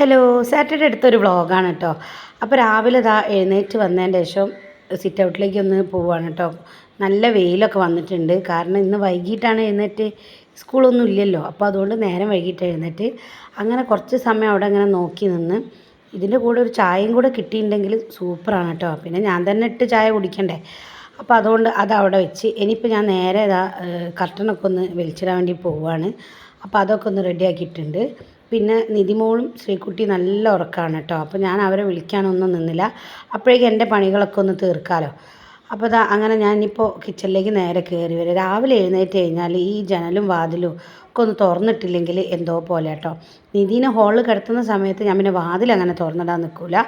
Hello, Saturday എടുത്തൊരു വ്ളോഗാണ് കേട്ടോ. അപ്പോൾ രാവിലെ ഇതാ എഴുന്നേറ്റ് വന്നതിൻ്റെ ശേഷം സിറ്റ് ഔട്ടിലേക്ക് ഒന്ന് പോവുകയാണ് കേട്ടോ. നല്ല വെയിലൊക്കെ വന്നിട്ടുണ്ട്. കാരണം ഇന്ന് വൈകിട്ടാണ് എഴുന്നേറ്റ്, സ്കൂളൊന്നും ഇല്ലല്ലോ. അപ്പോൾ അതുകൊണ്ട് നേരം വൈകിട്ട് എഴുന്നേറ്റ് അങ്ങനെ കുറച്ച് സമയം അവിടെ അങ്ങനെ നോക്കി നിന്ന്. ഇതിൻ്റെ കൂടെ ഒരു ചായയും കൂടെ കിട്ടിയിട്ടുണ്ടെങ്കിൽ സൂപ്പറാണ് കേട്ടോ. പിന്നെ ഞാൻ തന്നെ ഇട്ട് ചായ കുടിക്കണ്ടേ. അപ്പോൾ അതുകൊണ്ട് അതവിടെ വെച്ച് ഇനിയിപ്പോൾ ഞാൻ നേരെ ഇതാ കർട്ടനൊക്കെ ഒന്ന് വലിച്ചിടാൻ വേണ്ടി പോവുകയാണ്. അപ്പോൾ അതൊക്കെ ഒന്ന് റെഡിയാക്കിയിട്ടുണ്ട്. പിന്നെ നിധിമോളും ശ്രീകുട്ടി നല്ല ഉറക്കമാണ് കേട്ടോ. അപ്പോൾ ഞാൻ അവരെ വിളിക്കാനൊന്നും നിന്നില്ല. അപ്പോഴേക്കും എൻ്റെ പണികളൊക്കെ ഒന്ന് തീർക്കാമല്ലോ. അപ്പോൾ അങ്ങനെ ഞാനിപ്പോൾ കിച്ചണിലേക്ക് നേരെ കയറി വരും. രാവിലെ എഴുന്നേറ്റ് കഴിഞ്ഞാൽ ഈ ജനലും വാതിലും ഒക്കെ ഒന്ന് തുറന്നിട്ടില്ലെങ്കിൽ എന്തോ പോലെ കേട്ടോ. നിധീനെ ഹോളിൽ കിടത്തുന്ന സമയത്ത് ഞാൻ പിന്നെ വാതിൽ അങ്ങനെ തുറന്നിടാൻ നിൽക്കില്ല.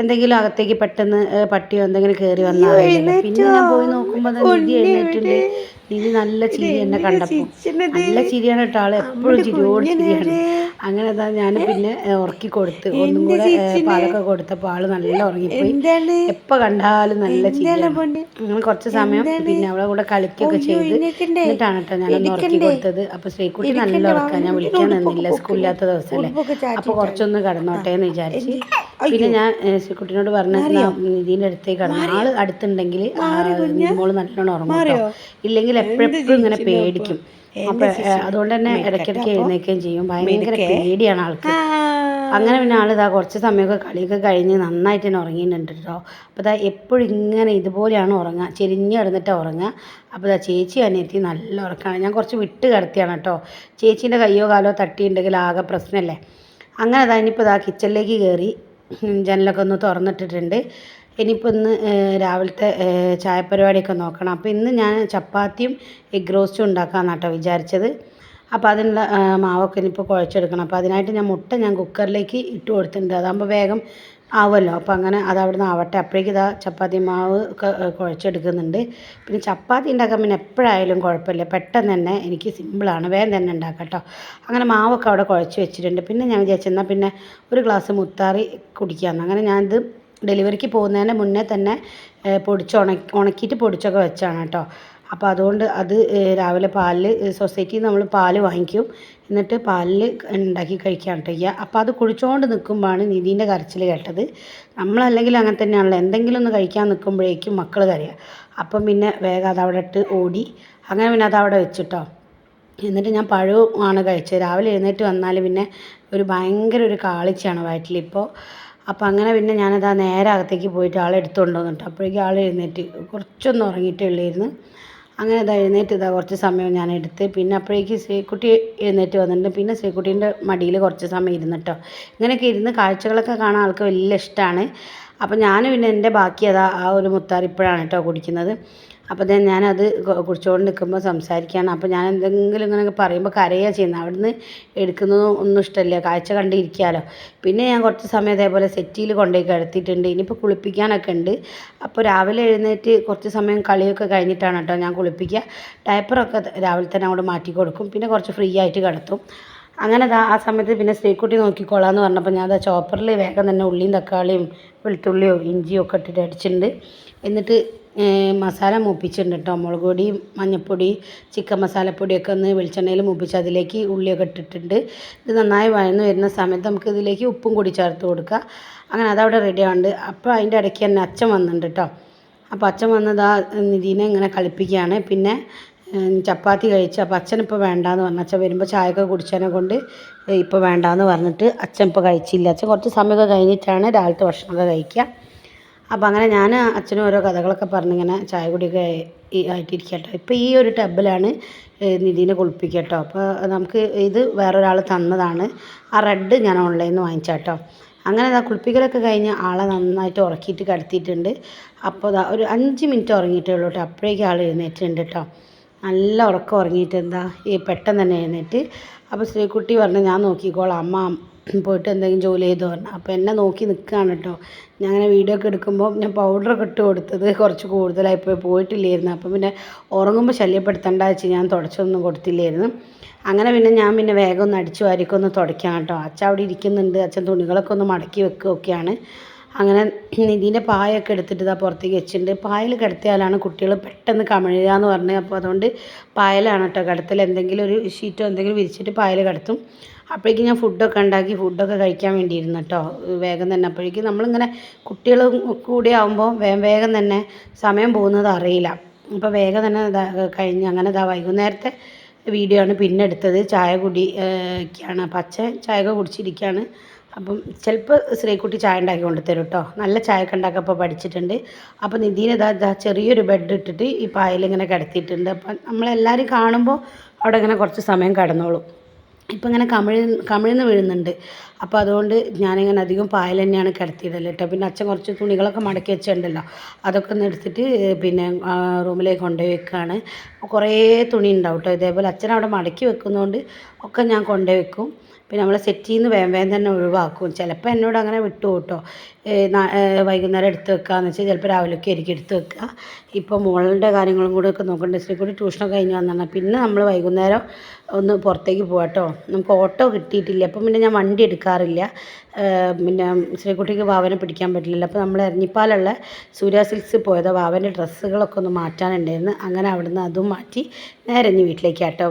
എന്തെങ്കിലും അകത്തേക്ക് പെട്ടെന്ന് പട്ടിയോ എന്തെങ്കിലും കയറി വന്നാൽ പിന്നെ ഞാൻ പോയി നോക്കുമ്പോൾ നിധി എഴുന്നേറ്റുണ്ട്. നിധി നല്ല ചിരി എന്നെ കണ്ടപ്പോൾ നല്ല ചിരിയാണ് കേട്ടോ. ആൾ എപ്പോഴും ചിരിയോട് ചിരിയാണ്. അങ്ങനെ ഞാൻ പിന്നെ ഉറക്കി കൊടുത്ത് ഒന്നും കൂടെ പാലൊക്കെ കൊടുത്തപ്പോൾ ആൾ നല്ല ഉറങ്ങിപ്പോയി. എപ്പോൾ കണ്ടാലും നല്ല ചിരിയാണ്. അങ്ങനെ കുറച്ച് സമയം പിന്നെ അവളെ കൂടെ കളിക്കുകയൊക്കെ ചെയ്ത് എന്നിട്ടാണ് കേട്ടോ ഞാനൊന്ന് ഉറക്കി കൊടുത്തത്. അപ്പോൾ ശ്രീകുട്ടി നല്ല ഉറക്കാൻ ഞാൻ വിളിക്കാൻ നിന്നില്ല, സ്കൂളില്ലാത്ത ദിവസമല്ലേ. അപ്പോൾ കുറച്ചൊന്ന് കിടന്നോട്ടെ എന്ന് വിചാരിച്ച് പിന്നെ ഞാൻ ശ്രീകുട്ടിനോട് പറഞ്ഞ നിധീൻ്റെ അടുത്തേക്ക് കടന്നു. ആൾ അടുത്തുണ്ടെങ്കിൽ നിധിമോള് നല്ലോണം ഉറങ്ങും കേട്ടോ. ഇല്ലെങ്കിൽ എപ്പോഴെപ്പോഴും ഇങ്ങനെ പേടിക്കും. അപ്പം അതുകൊണ്ട് തന്നെ ഇടയ്ക്കിടയ്ക്ക് എഴുന്നേൽക്കുകയും ചെയ്യും. ഭയങ്കര പേടിയാണ് ആൾക്ക്. അങ്ങനെ പിന്നെ ആളിതാ കുറച്ച് സമയമൊക്കെ കളിയൊക്കെ കഴിഞ്ഞ് നന്നായിട്ട് തന്നെ ഉറങ്ങിയിട്ടുണ്ട് കേട്ടോ. അപ്പോൾ എപ്പോഴും ഇങ്ങനെ ഇതുപോലെയാണ് ഉറങ്ങുക, ചെരിഞ്ഞ് കിടന്നിട്ടാണ് ഉറങ്ങുക. അപ്പോൾ ചേച്ചി അനിയത്തി നല്ല ഉറക്കമാണ്. ഞാൻ കുറച്ച് വിട്ട് കിടത്തിയാണ് കേട്ടോ. ചേച്ചീൻ്റെ കയ്യോ കാലോ തട്ടിയിട്ടുണ്ടെങ്കിൽ ആകെ പ്രശ്നമല്ലേ. അങ്ങനെ ഇനിയിപ്പോൾ കിച്ചണിലേക്ക് കയറി ജനലൊക്കെ ഒന്ന് തുറന്നിട്ടിട്ടുണ്ട്. ഇനിയിപ്പോൾ ഇന്ന് രാവിലത്തെ ചായപ്പരിപാടിയൊക്കെ നോക്കണം. അപ്പോൾ ഇന്ന് ഞാൻ ചപ്പാത്തിയും എഗ് റോസ്റ്റും ഉണ്ടാക്കാമെന്നാണ് കേട്ടോ വിചാരിച്ചത്. അപ്പോൾ അതിനുള്ള മാവൊക്കെ ഇനിയിപ്പോൾ കുഴച്ചെടുക്കണം. അപ്പോൾ അതിനായിട്ട് ഞാൻ കുക്കറിലേക്ക് ഇട്ട് കൊടുത്തിട്ടുണ്ട്. അതാകുമ്പോൾ വേഗം ആവുമല്ലോ. അപ്പോൾ അങ്ങനെ അതവിടെ നിന്ന് ആവട്ടെ. അപ്പോഴേക്ക് ചപ്പാത്തി മാവ് ഒക്കെ കുഴച്ചെടുക്കുന്നുണ്ട്. പിന്നെ ചപ്പാത്തി ഉണ്ടാക്കാൻ പിന്നെ എപ്പോഴായാലും കുഴപ്പമില്ല, പെട്ടെന്ന് തന്നെ എനിക്ക് സിമ്പിളാണ്, വേഗം തന്നെ ഉണ്ടാക്കാം കേട്ടോ. അങ്ങനെ മാവൊക്കെ അവിടെ കുഴച്ച് വെച്ചിട്ടുണ്ട്. പിന്നെ ഞാൻ വിചാരിച്ചെന്നാൽ പിന്നെ ഒരു ഗ്ലാസ് മുത്താറി കുടിക്കാമെന്ന്. അങ്ങനെ ഞാനിത് ഡെലിവറിക്ക് പോകുന്നതിന് മുന്നേ തന്നെ ഉണക്കിയിട്ട് പൊടിച്ചൊക്കെ വെച്ചാണ് കേട്ടോ. അപ്പോൾ അതുകൊണ്ട് അത് രാവിലെ പാലിൽ സൊസൈറ്റിയിൽ നമ്മൾ പാൽ വാങ്ങിക്കും, എന്നിട്ട് പാലിൽ ഉണ്ടാക്കി കഴിക്കാൻ ചെയ്യുക. അപ്പോൾ അത് കുടിച്ചുകൊണ്ട് നിൽക്കുമ്പോഴാണ് നിധീൻ്റെ കരച്ചിൽ കേട്ടത്. നമ്മളല്ലെങ്കിൽ അങ്ങനെ തന്നെയാണല്ലോ, എന്തെങ്കിലും ഒന്ന് കഴിക്കാൻ നിൽക്കുമ്പോഴേക്കും മക്കൾ കരയുക. അപ്പം പിന്നെ വേഗം അതവിടെ ഇട്ട് ഓടി. അങ്ങനെ പിന്നെ അതവിടെ വെച്ചിട്ടോ. എന്നിട്ട് ഞാൻ പഴവുമാണ് കഴിച്ചത്. രാവിലെ എഴുന്നേറ്റ് വന്നാൽ പിന്നെ ഭയങ്കര ഒരു കാളിച്ചയാണ് വയറ്റിലിപ്പോൾ. അപ്പോൾ അങ്ങനെ പിന്നെ ഞാനതാ നേരെ അകത്തേക്ക് പോയിട്ട് ആളെ എടുത്തുകൊണ്ട് വന്നിട്ട് അപ്പോഴേക്കും ആൾ എഴുന്നേറ്റ് കുറച്ചൊന്ന് ഉറങ്ങിയിട്ടേ ഉള്ളായിരുന്നു. അങ്ങനെ എഴുന്നേറ്റ് കുറച്ച് സമയം ഞാൻ എടുത്ത് പിന്നെ അപ്പോഴേക്ക് ശ്രീകുട്ടി എഴുന്നേറ്റ് വന്നിട്ടുണ്ട്. പിന്നെ ശ്രീകുട്ടീൻ്റെ മടിയിൽ കുറച്ച് സമയം ഇരുന്നിട്ടോ. ഇങ്ങനെയൊക്കെ ഇരുന്ന് കാഴ്ചകളൊക്കെ കാണാൻ ആൾക്ക് വലിയ ഇഷ്ടമാണ്. അപ്പോൾ ഞാൻ പിന്നെ എൻ്റെ ബാക്കി ആ ഒരു മുത്താറി ഇപ്പോഴാണ് കേട്ടോ കുടിക്കുന്നത്. അപ്പോൾ ഞാനത് കുടിച്ചുകൊണ്ട് നിൽക്കുമ്പോൾ സംസാരിക്കുകയാണ്. അപ്പോൾ ഞാൻ എന്തെങ്കിലും ഇങ്ങനെ പറയുമ്പോൾ കരയുക ചെയ്യുന്നത്. അവിടുന്ന് എടുക്കുന്നതും ഒന്നും ഇഷ്ടമില്ല, കാഴ്ച കണ്ടിരിക്കാമല്ലോ. പിന്നെ ഞാൻ കുറച്ച് സമയം അതേപോലെ സെറ്റിയിൽ കൊണ്ടുപോയി കിടത്തിയിട്ടുണ്ട്. ഇനിയിപ്പോൾ കുളിപ്പിക്കാനൊക്കെ ഉണ്ട്. അപ്പോൾ രാവിലെ എഴുന്നേറ്റ് കുറച്ച് സമയം കളിയൊക്കെ കഴിഞ്ഞിട്ടാണ് കേട്ടോ ഞാൻ കുളിപ്പിക്കുക. ഡയപ്പറൊക്കെ രാവിലെ തന്നെ അങ്ങോട്ട് മാറ്റി കൊടുക്കും. പിന്നെ കുറച്ച് ഫ്രീ ആയിട്ട് കിടത്തും. അങ്ങനെ ആ സമയത്ത് പിന്നെ ശ്രീകുട്ടി നോക്കിക്കോളാമെന്ന് പറഞ്ഞപ്പോൾ ഞാൻ ചോപ്പറിൽ വേഗം തന്നെ ഉള്ളിയും തക്കാളിയും വെളുത്തുള്ളിയോ ഇഞ്ചിയോ ഒക്കെ ഇട്ടിട്ട് അടിച്ചിട്ടുണ്ട്. എന്നിട്ട് മസാല മൂപ്പിച്ചിട്ടുണ്ട് കേട്ടോ. മുളക് പൊടി, മഞ്ഞൾപ്പൊടി, ചിക്കൻ മസാലപ്പൊടിയൊക്കെ ഒന്ന് വെളിച്ചെണ്ണയിൽ മൂപ്പിച്ച് അതിലേക്ക് ഉള്ളിയൊക്കെ ഇട്ടിട്ടുണ്ട്. ഇത് നന്നായി വഴന്ന് വരുന്ന സമയത്ത് നമുക്ക് ഇതിലേക്ക് ഉപ്പും കൂടി ചേർത്ത് കൊടുക്കുക. അങ്ങനെ അതവിടെ റെഡി ആവുന്നുണ്ട്. അപ്പോൾ അതിൻ്റെ ഇടയ്ക്ക് തന്നെ അച്ഛൻ വന്നിട്ടുണ്ട് കേട്ടോ. അപ്പോൾ അച്ഛൻ വന്നത് നിധീനെ ഇങ്ങനെ കളിപ്പിക്കുകയാണ്. പിന്നെ ചപ്പാത്തി കഴിച്ച് അപ്പോൾ അച്ഛനിപ്പോൾ വേണ്ടാന്ന് പറഞ്ഞു. അച്ഛൻ വരുമ്പോൾ ചായയൊക്കെ കുടിച്ചതിനെ കൊണ്ട് ഇപ്പോൾ വേണ്ടാന്ന് പറഞ്ഞിട്ട് അച്ഛൻ ഇപ്പോൾ കഴിച്ചില്ല. അച്ഛൻ കുറച്ച് സമയമൊക്കെ കഴിഞ്ഞിട്ടാണ് രാവിലത്തെ ഭക്ഷണമൊക്കെ കഴിക്കുക. അപ്പോൾ അങ്ങനെ ഞാൻ അച്ഛനും ഓരോ കഥകളൊക്കെ പറഞ്ഞിങ്ങനെ ചായ കുടിയൊക്കെ ആയിട്ടിരിക്കട്ടോ. ഇപ്പോൾ ഈ ഒരു ടബിലാണ് നിധീനെ കുളിപ്പിക്കുക കേട്ടോ. അപ്പോൾ നമുക്ക് ഇത് വേറൊരാൾ തന്നതാണ്. ആ റെഡ് ഞാൻ ഓൺലൈനിൽ നിന്ന് വാങ്ങിച്ചാട്ടോ. അങ്ങനെ കുളിപ്പിക്കലൊക്കെ കഴിഞ്ഞ് ആളെ നന്നായിട്ട് ഉറക്കിയിട്ട് കിടത്തിയിട്ടുണ്ട്. അപ്പോൾ ഒരു 5 മിനിറ്റ് ഉറങ്ങിയിട്ടേ ഉള്ളൂ കേട്ടോ. അപ്പോഴേക്കും ആൾ എഴുന്നേറ്റിട്ടുണ്ട് കേട്ടോ. നല്ല ഉറക്കം ഉറങ്ങിയിട്ട് പെട്ടെന്ന് തന്നെ എഴുന്നേറ്റ്. അപ്പോൾ ശ്രീകുട്ടി പറഞ്ഞു ഞാൻ നോക്കിക്കോളാം, അമ്മ പോയിട്ട് എന്തെങ്കിലും ജോലി ചെയ്തു പറഞ്ഞു. അപ്പോൾ എന്നെ നോക്കി നിൽക്കുകയാണ് കേട്ടോ. ഞാൻ അങ്ങനെ വീഡിയോ ഒക്കെ എടുക്കുമ്പോൾ ഞാൻ പൗഡറൊക്കെ ഇട്ട് കൊടുത്തത് കുറച്ച് കൂടുതലായി പോയിട്ടില്ലായിരുന്നു. അപ്പം പിന്നെ ഉറങ്ങുമ്പോൾ ശല്യപ്പെടുത്തേണ്ട വെച്ച് ഞാൻ തുടച്ചൊന്നും കൊടുത്തില്ലായിരുന്നു. അങ്ങനെ പിന്നെ ഞാൻ വേഗം ഒന്ന് അടിച്ചു വാരിക്കൊന്ന് തുടയ്ക്കാം കേട്ടോ. അച്ഛൻ അവിടെ ഇരിക്കുന്നുണ്ട്. അച്ഛൻ തുണികളൊക്കെ ഒന്ന് മടക്കി വെക്കുകയൊക്കെയാണ്. അങ്ങനെ നിധീൻ്റെ പായൊക്കെ എടുത്തിട്ട് പുറത്തേക്ക് വെച്ചിട്ടുണ്ട്. പായൽ കിടത്തിയാലാണ് കുട്ടികൾ പെട്ടെന്ന് കമിഴുക എന്ന് പറഞ്ഞത്. അപ്പോൾ അതുകൊണ്ട് പായലാണ് കേട്ടോ കിടത്തൽ. എന്തെങ്കിലും ഒരു ഷീറ്റോ എന്തെങ്കിലും വിരിച്ചിട്ട് പായൽ കിടത്തും. അപ്പോഴേക്കും ഞാൻ ഫുഡൊക്കെ ഉണ്ടാക്കി ഫുഡൊക്കെ കഴിക്കാൻ വേണ്ടിയിരുന്നു കേട്ടോ. വേഗം തന്നെ അപ്പോഴേക്കും നമ്മളിങ്ങനെ കുട്ടികളും കൂടി ആകുമ്പോൾ വേഗം വേഗം തന്നെ സമയം പോകുന്നത് അറിയില്ല. അപ്പോൾ വേഗം തന്നെ കഴിഞ്ഞ് അങ്ങനെ വൈകുന്നേരത്തെ വീഡിയോ ആണ് പിന്നെ എടുത്തത്. ചായ കുടി ഒക്കെയാണ്. അപ്പം അച്ഛൻ ചായയൊക്കെ കുടിച്ചിരിക്കുകയാണ്. അപ്പം ചിലപ്പോൾ ശ്രീക്കുട്ടി ചായ ഉണ്ടാക്കി കൊണ്ട് തരും കേട്ടോ. നല്ല ചായയൊക്കെ ഉണ്ടാക്കപ്പോൾ പഠിച്ചിട്ടുണ്ട്. അപ്പോൾ നിധീനെ ചെറിയൊരു ബെഡ് ഇട്ടിട്ട് ഈ പായലിങ്ങനെ കിടത്തിയിട്ടുണ്ട്. അപ്പം നമ്മളെല്ലാവരും കാണുമ്പോൾ അവിടെ ഇങ്ങനെ കുറച്ച് സമയം കിടന്നോളും. ഇപ്പം ഇങ്ങനെ കമിഴ്ന്ന് വീഴുന്നുണ്ട്. അപ്പോൾ അതുകൊണ്ട് ഞാനിങ്ങനെ അധികം പായൽ തന്നെയാണ് കിടത്തിയിടല് കേട്ടോ. പിന്നെ അച്ഛൻ കുറച്ച് തുണികളൊക്കെ മടക്കി വെച്ചിട്ടുണ്ടല്ലോ, അതൊക്കെ ഒന്ന് എടുത്തിട്ട് പിന്നെ റൂമിലേക്ക് കൊണ്ടുപോയി വെക്കുകയാണ്. കുറേ തുണി ഉണ്ടാവും കേട്ടോ. ഇതേപോലെ അച്ഛൻ അവിടെ മടക്കി വെക്കുന്നതുകൊണ്ട് ഒക്കെ ഞാൻ കൊണ്ടുപോയി വെക്കും. പിന്നെ നമ്മൾ സെറ്റിൽ നിന്ന് വേഗം വേഗം തന്നെ ഒഴിവാക്കും. ചിലപ്പോൾ എന്നോട് അങ്ങനെ വിട്ടു കേട്ടോ, വൈകുന്നേരം എടുത്ത് വെക്കാമെന്ന് വെച്ചാൽ ചിലപ്പോൾ രാവിലെയൊക്കെ ആയിരിക്കും എടുത്ത് വെക്കുക. ഇപ്പോൾ മോളുടെ കാര്യങ്ങളും കൂടെ ഒക്കെ നോക്കണ്ടേ. ശ്രീക്കുട്ടി ട്യൂഷനൊക്കെ കഴിഞ്ഞ് വന്നതാണ്. പിന്നെ നമ്മൾ വൈകുന്നേരം ഒന്ന് പുറത്തേക്ക് പോകാം കേട്ടോ. നമുക്ക് ഓട്ടോ കിട്ടിയിട്ടില്ല, അപ്പം പിന്നെ ഞാൻ വണ്ടി എടുക്കാറില്ല. പിന്നെ ശ്രീക്കുട്ടിക്ക് വാവനെ പിടിക്കാൻ പറ്റില്ല. അപ്പോൾ നമ്മൾ എരഞ്ഞിപ്പാലുള്ള സൂര്യ സിൽക്സിൽ പോയത് വാവൻ്റെ ഡ്രസ്സുകളൊക്കെ ഒന്ന് മാറ്റാനുണ്ടായിരുന്നു. അങ്ങനെ അവിടുന്ന് അതും മാറ്റി നേരെ ഇനി വീട്ടിലേക്ക് കേട്ടോ.